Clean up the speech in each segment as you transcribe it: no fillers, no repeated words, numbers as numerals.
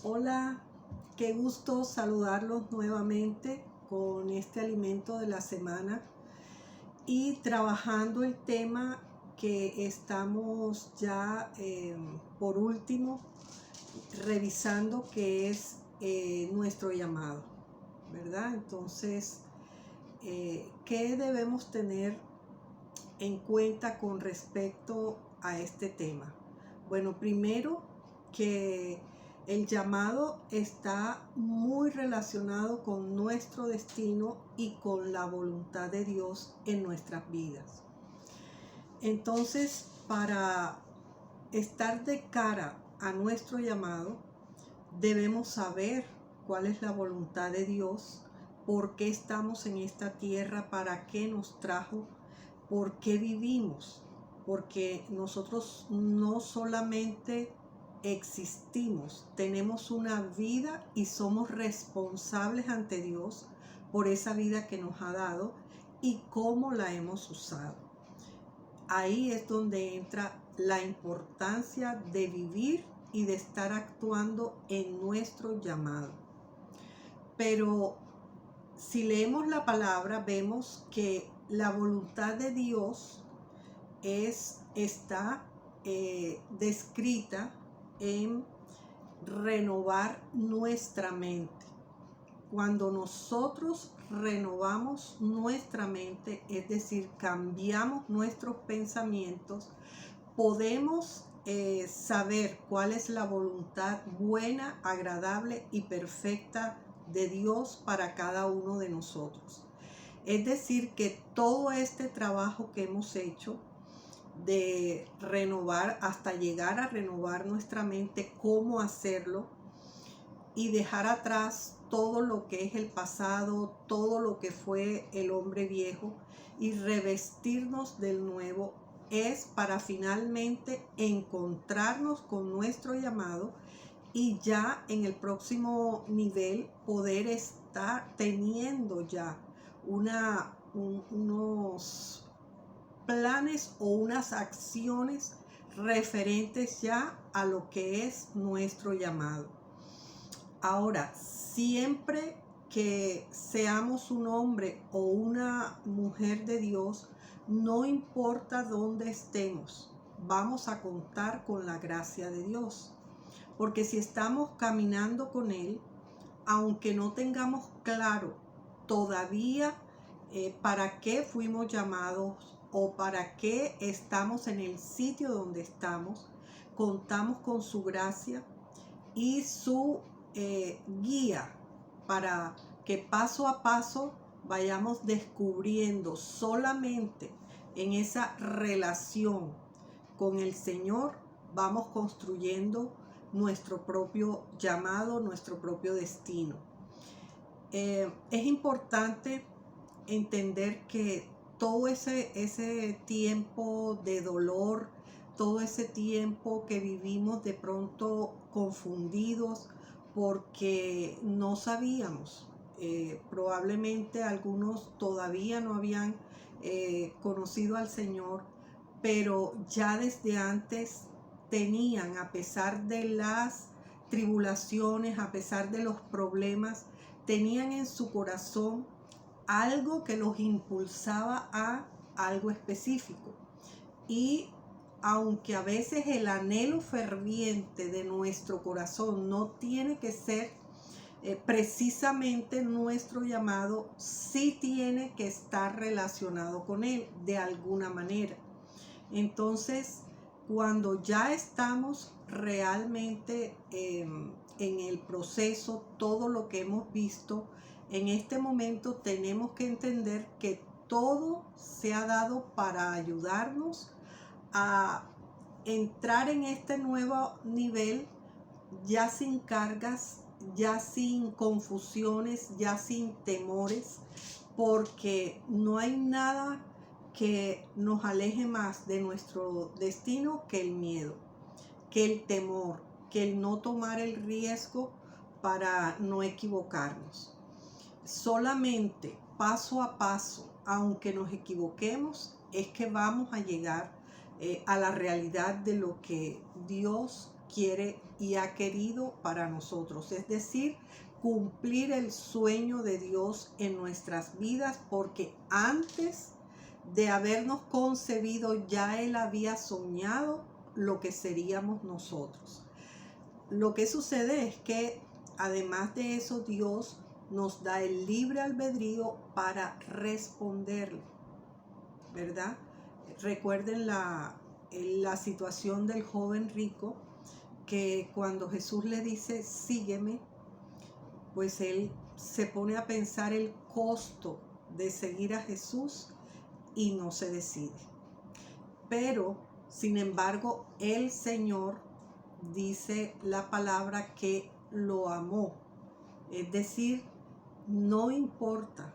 Hola, qué gusto saludarlos nuevamente con este alimento de la semana y trabajando el tema que estamos ya por último revisando, que es nuestro llamado, ¿verdad? Entonces, ¿qué debemos tener en cuenta con respecto a este tema? Bueno, primero que el llamado está muy relacionado con nuestro destino y con la voluntad de Dios en nuestras vidas. Entonces, para estar de cara a nuestro llamado, debemos saber cuál es la voluntad de Dios, por qué estamos en esta tierra, para qué nos trajo, por qué vivimos. Porque nosotros no solamente existimos, tenemos una vida y somos responsables ante Dios por esa vida que nos ha dado y cómo la hemos usado. Ahí es donde entra la importancia de vivir y de estar actuando en nuestro llamado. Pero si leemos la palabra, vemos que la voluntad de Dios está descrita en renovar nuestra mente. Cuando nosotros renovamos nuestra mente, es decir, cambiamos nuestros pensamientos, podemos saber cuál es la voluntad buena, agradable y perfecta de Dios para cada uno de nosotros. Es decir, que todo este trabajo que hemos hecho de renovar hasta llegar a renovar nuestra mente, cómo hacerlo y dejar atrás todo lo que es el pasado, todo lo que fue el hombre viejo y revestirnos del nuevo, es para finalmente encontrarnos con nuestro llamado y ya en el próximo nivel poder estar teniendo ya unos planes o unas acciones referentes ya a lo que es nuestro llamado. Ahora, siempre que seamos un hombre o una mujer de Dios, no importa dónde estemos, vamos a contar con la gracia de Dios. Porque si estamos caminando con Él, aunque no tengamos claro todavía para qué fuimos llamados o para qué estamos en el sitio donde estamos, contamos con su gracia y su guía para que paso a paso vayamos descubriendo solamente en esa relación con el Señor, vamos construyendo nuestro propio llamado, nuestro propio destino. Es importante entender que todo ese tiempo de dolor, todo ese tiempo que vivimos de pronto confundidos porque no sabíamos, probablemente algunos todavía no habían conocido al Señor, pero ya desde antes tenían, a pesar de las tribulaciones, a pesar de los problemas, tenían en su corazón algo que los impulsaba a algo específico. Y aunque a veces el anhelo ferviente de nuestro corazón no tiene que ser precisamente nuestro llamado, sí tiene que estar relacionado con él de alguna manera. Entonces, cuando ya estamos realmente en el proceso, todo lo que hemos visto, en este momento tenemos que entender que todo se ha dado para ayudarnos a entrar en este nuevo nivel ya sin cargas, ya sin confusiones, ya sin temores, porque no hay nada que nos aleje más de nuestro destino que el miedo, que el temor, que el no tomar el riesgo para no equivocarnos. Solamente paso a paso, aunque nos equivoquemos, es que vamos a llegar a la realidad de lo que Dios quiere y ha querido para nosotros. Es decir, cumplir el sueño de Dios en nuestras vidas, porque antes de habernos concebido ya Él había soñado lo que seríamos nosotros. Lo que sucede es que además de eso, Dios nos da el libre albedrío para responderle, ¿verdad? Recuerden la situación del joven rico, que cuando Jesús le dice sígueme, pues él se pone a pensar el costo de seguir a Jesús y no se decide. Pero, sin embargo, el Señor dice la palabra que lo amó. Es decir, no importa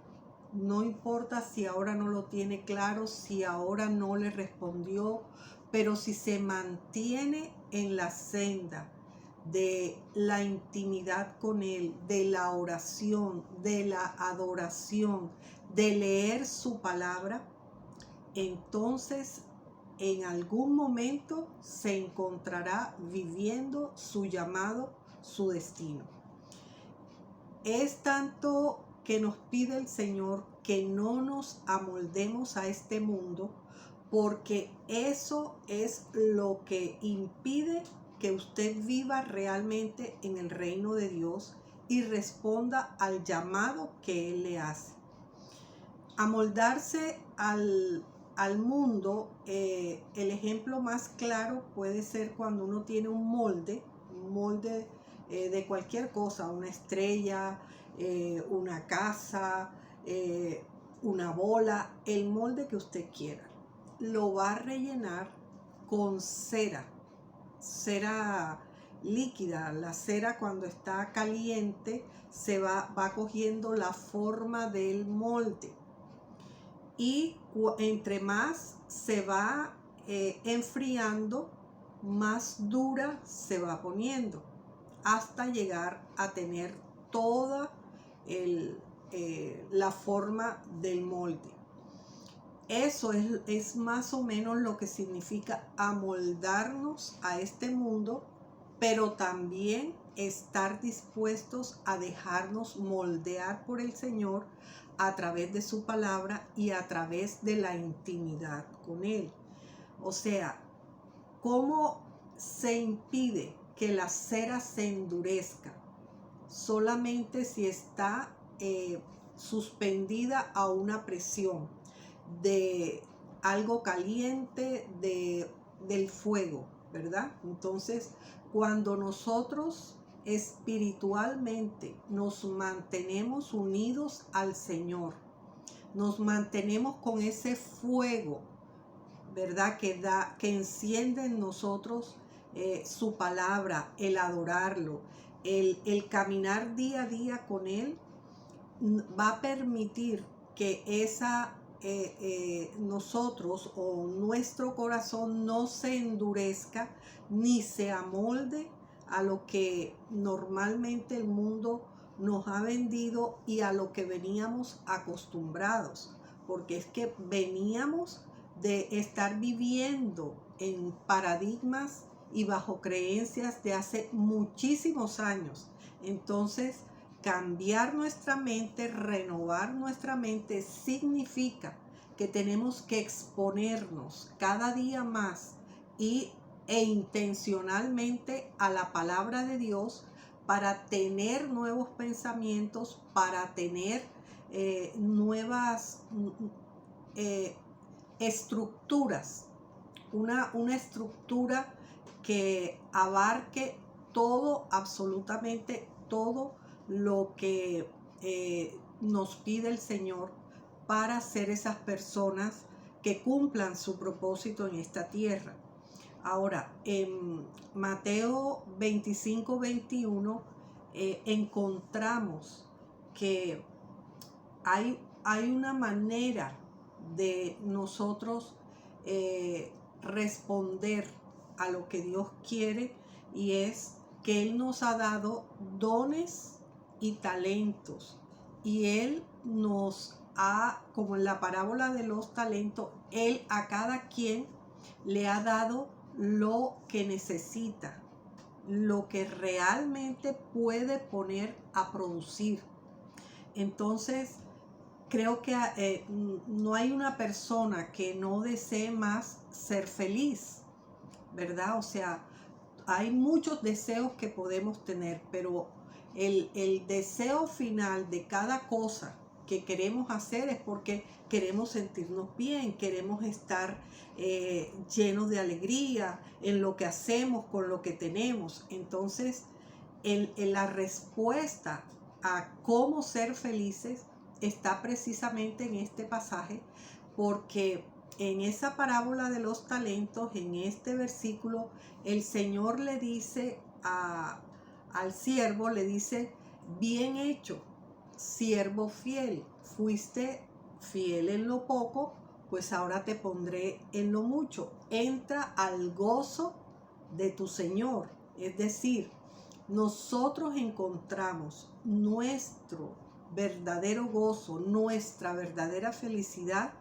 si ahora no lo tiene claro, si ahora no le respondió, pero si se mantiene en la senda de la intimidad con Él, de la oración, de la adoración, de leer su palabra, entonces en algún momento se encontrará viviendo su llamado, su destino. Es tanto que nos pide el Señor que no nos amoldemos a este mundo, porque eso es lo que impide que usted viva realmente en el reino de Dios y responda al llamado que Él le hace. Amoldarse al mundo, el ejemplo más claro puede ser cuando uno tiene un molde de cualquier cosa, una estrella, una casa, una bola, el molde que usted quiera. Lo va a rellenar con cera líquida. La cera, cuando está caliente, va cogiendo la forma del molde. Y entre más se va enfriando, más dura se va poniendo, hasta llegar a tener toda la forma del molde. Eso es más o menos lo que significa amoldarnos a este mundo, pero también estar dispuestos a dejarnos moldear por el Señor a través de su palabra y a través de la intimidad con Él. O sea, ¿cómo se impide que la cera se endurezca? Solamente si está suspendida a una presión de algo caliente, del fuego, ¿verdad? Entonces, cuando nosotros espiritualmente nos mantenemos unidos al Señor, nos mantenemos con ese fuego, ¿verdad? Que enciende en nosotros su palabra, el adorarlo, el caminar día a día con Él, va a permitir que nosotros o nuestro corazón no se endurezca ni se amolde a lo que normalmente el mundo nos ha vendido y a lo que veníamos acostumbrados, porque es que veníamos de estar viviendo en paradigmas y bajo creencias de hace muchísimos años. Entonces, cambiar nuestra mente, renovar nuestra mente, significa que tenemos que exponernos cada día más e intencionalmente a la palabra de Dios para tener nuevos pensamientos, para tener nuevas estructuras, una estructura que abarque todo, absolutamente todo lo que nos pide el Señor para ser esas personas que cumplan su propósito en esta tierra. Ahora, en Mateo 25-21 encontramos que hay una manera de nosotros responder a lo que Dios quiere, y es que Él nos ha dado dones y talentos, y Él nos ha, como en la parábola de los talentos, Él a cada quien le ha dado lo que necesita lo que realmente puede poner a producir. Entonces, creo que no hay una persona que no desee más ser feliz, ¿verdad? O sea, hay muchos deseos que podemos tener, pero el deseo final de cada cosa que queremos hacer es porque queremos sentirnos bien, queremos estar llenos de alegría en lo que hacemos, con lo que tenemos. Entonces, la respuesta a cómo ser felices está precisamente en este pasaje, porque en esa parábola de los talentos, en este versículo, el Señor le dice al siervo, le dice: bien hecho, siervo fiel, fuiste fiel en lo poco, pues ahora te pondré en lo mucho. Entra al gozo de tu Señor. Es decir, nosotros encontramos nuestro verdadero gozo, nuestra verdadera felicidad,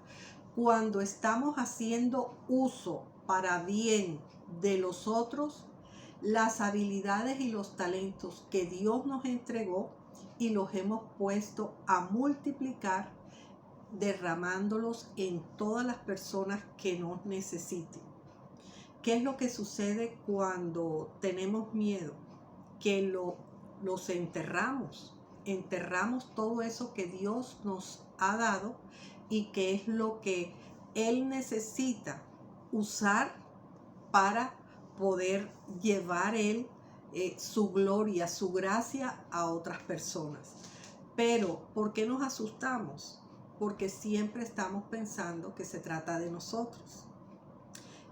cuando estamos haciendo uso para bien de los otros las habilidades y los talentos que Dios nos entregó y los hemos puesto a multiplicar, derramándolos en todas las personas que nos necesiten. ¿Qué es lo que sucede cuando tenemos miedo? Que los enterramos todo eso que Dios nos ha dado y que es lo que Él necesita usar para poder llevar Él su gloria, su gracia a otras personas. Pero, ¿por qué nos asustamos? Porque siempre estamos pensando que se trata de nosotros.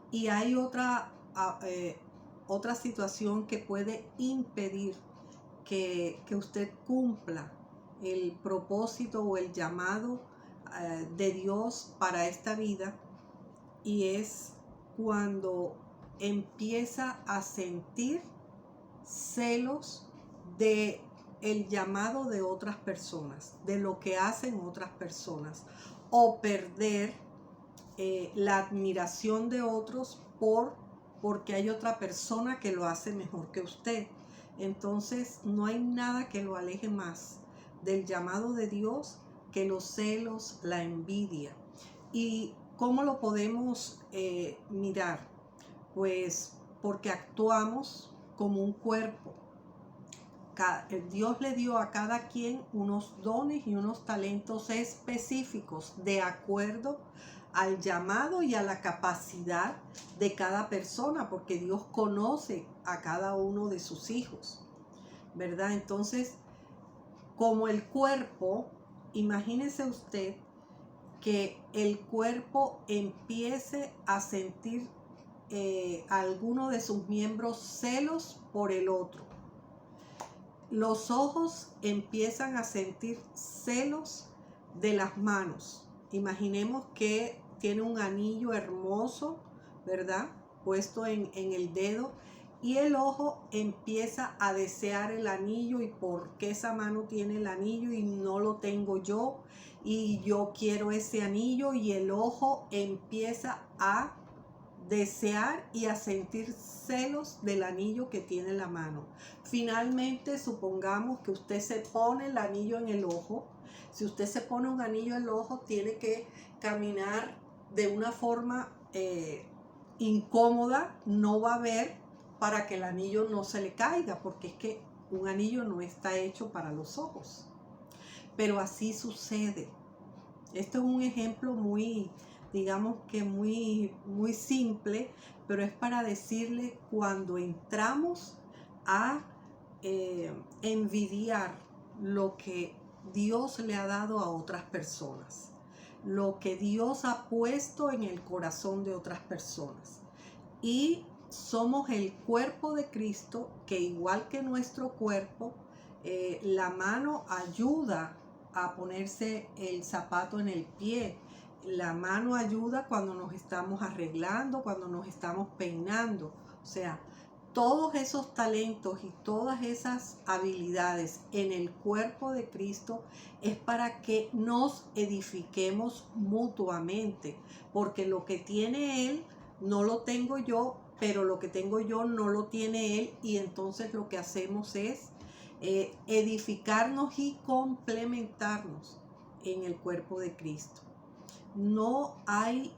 Y hay otra situación que puede impedir que usted cumpla el propósito o el llamado de Dios para esta vida, y es cuando empieza a sentir celos de el llamado de otras personas, de lo que hacen otras personas, o perder la admiración de otros porque hay otra persona que lo hace mejor que usted. Entonces, no hay nada que lo aleje más del llamado de Dios que los celos, la envidia. ¿Y cómo lo podemos mirar? Pues porque actuamos como un cuerpo. Dios le dio a cada quien unos dones y unos talentos específicos de acuerdo al llamado y a la capacidad de cada persona, porque Dios conoce a cada uno de sus hijos, ¿verdad? Entonces, como el cuerpo, imagínese usted que el cuerpo empiece a sentir alguno de sus miembros celos por el otro. Los ojos empiezan a sentir celos de las manos. Imaginemos que tiene un anillo hermoso, ¿verdad?, puesto en el dedo, y el ojo empieza a desear el anillo, y por qué esa mano tiene el anillo y no lo tengo yo, y yo quiero ese anillo, y el ojo empieza a desear y a sentir celos del anillo que tiene en la mano. Finalmente, supongamos que usted se pone el anillo en el ojo. Si usted se pone un anillo en el ojo, tiene que caminar de una forma incómoda, no va a ver, para que el anillo no se le caiga, porque es que un anillo no está hecho para los ojos. Pero así sucede. Esto es un ejemplo muy, digamos que muy simple, pero es para decirle cuando entramos a envidiar lo que Dios le ha dado a otras personas, lo que Dios ha puesto en el corazón de otras personas. Y somos el cuerpo de Cristo, que igual que nuestro cuerpo, la mano ayuda a ponerse el zapato en el pie. La mano ayuda cuando nos estamos arreglando, cuando nos estamos peinando. O sea, todos esos talentos y todas esas habilidades en el cuerpo de Cristo es para que nos edifiquemos mutuamente, porque lo que tiene Él no lo tengo yo pero lo que tengo yo no lo tiene él, y entonces lo que hacemos es edificarnos y complementarnos en el cuerpo de Cristo. No hay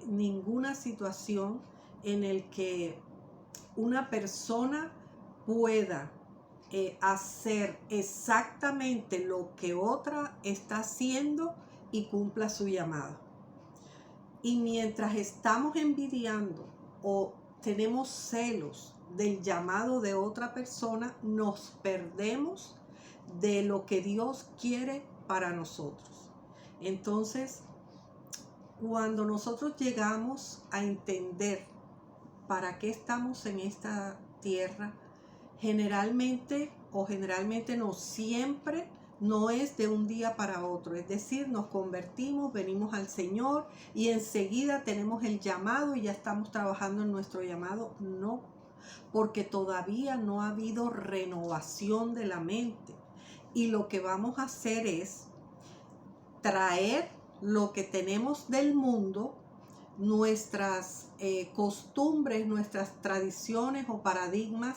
ninguna situación en el que una persona pueda hacer exactamente lo que otra está haciendo y cumpla su llamado. Y mientras estamos envidiando o tenemos celos del llamado de otra persona, nos perdemos de lo que Dios quiere para nosotros. Entonces, cuando nosotros llegamos a entender para qué estamos en esta tierra, generalmente no siempre, no es de un día para otro. Es decir, nos convertimos, venimos al Señor y enseguida tenemos el llamado y ya estamos trabajando en nuestro llamado. No, porque todavía no ha habido renovación de la mente. Y lo que vamos a hacer es traer lo que tenemos del mundo, nuestras costumbres, nuestras tradiciones o paradigmas,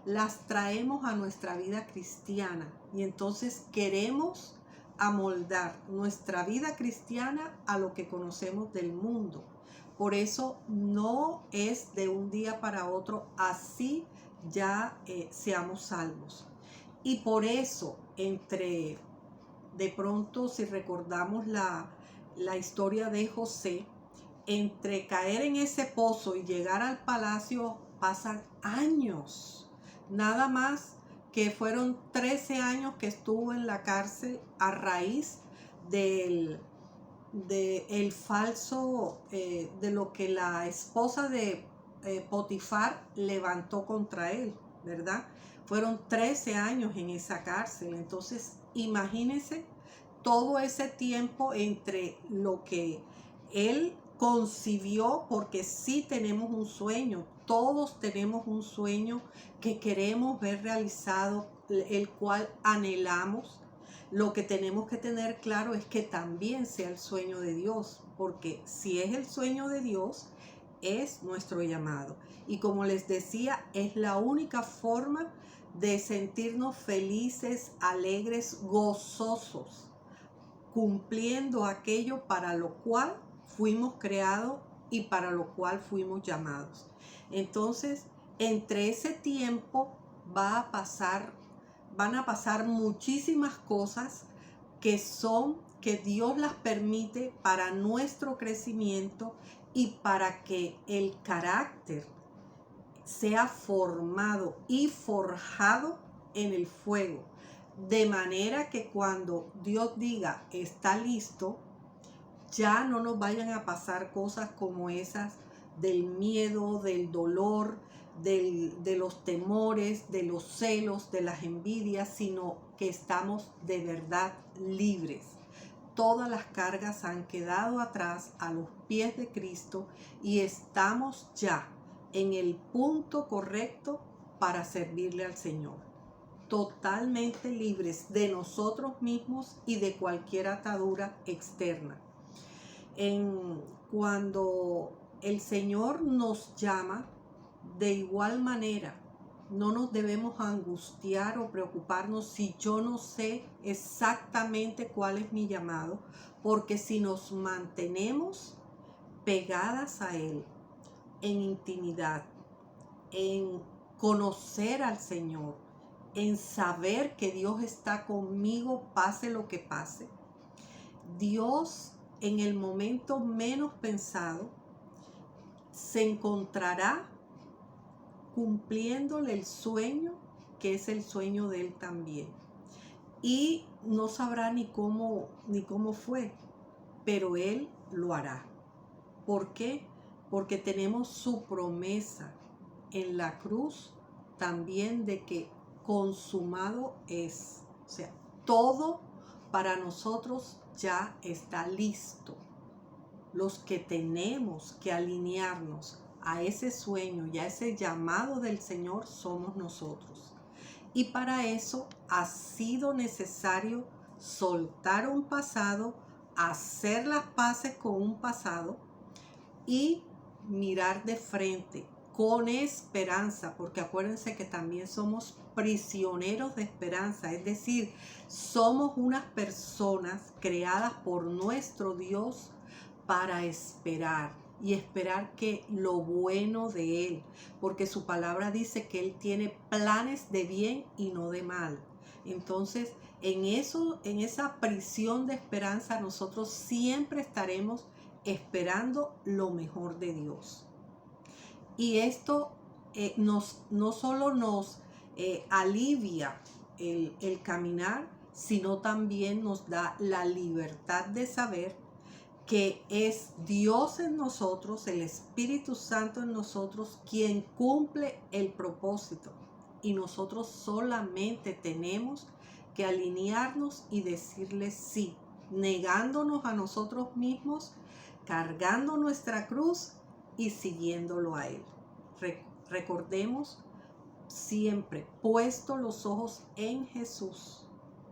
las traemos a nuestra vida cristiana, y entonces queremos amoldar nuestra vida cristiana a lo que conocemos del mundo. Por eso no es de un día para otro, así ya seamos salvos. Y por eso, de pronto, si recordamos la historia de José, entre caer en ese pozo y llegar al palacio pasan años. Nada más que fueron 13 años que estuvo en la cárcel a raíz del falso, de lo que la esposa de Potifar levantó contra él, ¿verdad? Fueron 13 años en esa cárcel. Entonces, imagínense todo ese tiempo entre lo que él concibió, porque sí tenemos un sueño, todos tenemos un sueño que queremos ver realizado, el cual anhelamos. Lo que tenemos que tener claro es que también sea el sueño de Dios, porque si es el sueño de Dios, es nuestro llamado. Y como les decía, es la única forma de sentirnos felices, alegres, gozosos, cumpliendo aquello para lo cual fuimos creados y para lo cual fuimos llamados. Entonces, entre ese tiempo van a pasar muchísimas cosas que Dios las permite para nuestro crecimiento y para que el carácter sea formado y forjado en el fuego, de manera que cuando Dios diga está listo, ya no nos vayan a pasar cosas como esas del miedo, del dolor, de los temores, de los celos, de las envidias, sino que estamos de verdad libres. Todas las cargas han quedado atrás a los pies de Cristo y estamos ya en el punto correcto para servirle al Señor. Totalmente libres de nosotros mismos y de cualquier atadura externa. Cuando el Señor nos llama, de igual manera, no nos debemos angustiar o preocuparnos si yo no sé exactamente cuál es mi llamado, porque si nos mantenemos pegadas a Él, en intimidad, en conocer al Señor, en saber que Dios está conmigo, pase lo que pase, Dios en el momento menos pensado se encontrará cumpliéndole el sueño, que es el sueño de Él también. Y no sabrá ni cómo fue, pero Él lo hará. ¿Por qué? Porque tenemos su promesa en la cruz también de que consumado es. O sea, todo para nosotros ya está listo. Los que tenemos que alinearnos a ese sueño y a ese llamado del Señor somos nosotros. Y para eso ha sido necesario soltar un pasado, hacer las paces con un pasado y mirar de frente con esperanza, porque acuérdense que también somos prisioneros de esperanza, es decir, somos unas personas creadas por nuestro Dios para esperar y esperar que lo bueno de Él, porque su palabra dice que Él tiene planes de bien y no de mal. Entonces, en esa prisión de esperanza, nosotros siempre estaremos esperando lo mejor de Dios. Y esto no solo nos alivia el caminar, sino también nos da la libertad de saber que es Dios en nosotros, el Espíritu Santo en nosotros, quien cumple el propósito. Y nosotros solamente tenemos que alinearnos y decirle sí, negándonos a nosotros mismos, cargando nuestra cruz y siguiéndolo a Él. Recordemos siempre, puesto los ojos en Jesús,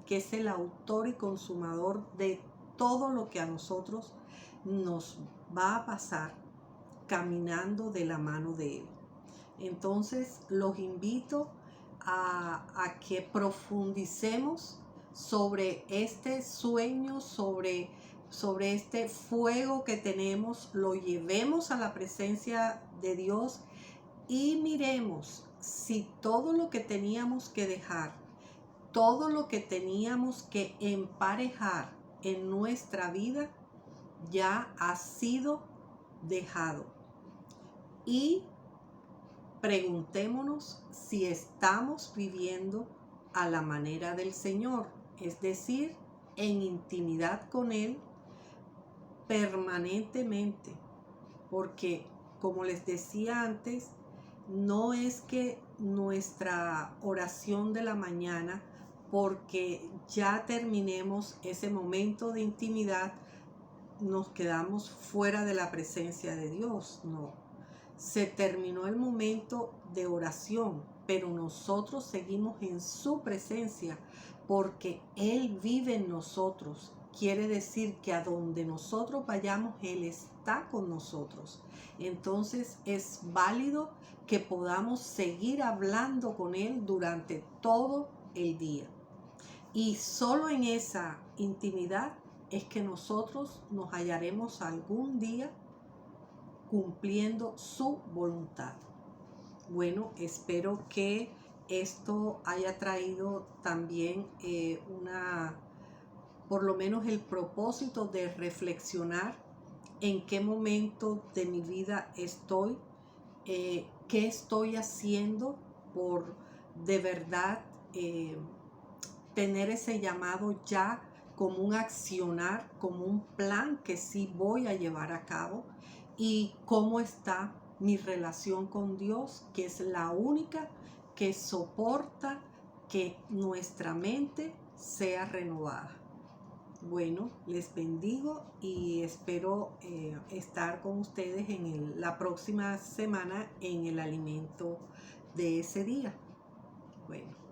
que es el autor y consumador de todo lo que a nosotros nos va a pasar caminando de la mano de Él. Entonces los invito a que profundicemos sobre este sueño, sobre este fuego que tenemos, lo llevemos a la presencia de Dios y miremos si todo lo que teníamos que dejar, todo lo que teníamos que emparejar en nuestra vida ya ha sido dejado. Y preguntémonos si estamos viviendo a la manera del Señor, es decir, en intimidad con Él permanentemente. Porque, como les decía antes, no es que nuestra oración de la mañana, porque ya terminemos ese momento de intimidad, nos quedamos fuera de la presencia de Dios. No, se terminó el momento de oración, pero nosotros seguimos en su presencia porque Él vive en nosotros. Quiere decir que a donde nosotros vayamos, Él está con nosotros. Entonces es válido que podamos seguir hablando con Él durante todo el día. Y solo en esa intimidad es que nosotros nos hallaremos algún día cumpliendo su voluntad. Bueno, espero que esto haya traído también por lo menos el propósito de reflexionar en qué momento de mi vida estoy, qué estoy haciendo por de verdad tener ese llamado ya como un accionar, como un plan que sí voy a llevar a cabo, y cómo está mi relación con Dios, que es la única que soporta que nuestra mente sea renovada. Bueno, les bendigo y espero estar con ustedes en la próxima semana en el alimento de ese día. Bueno.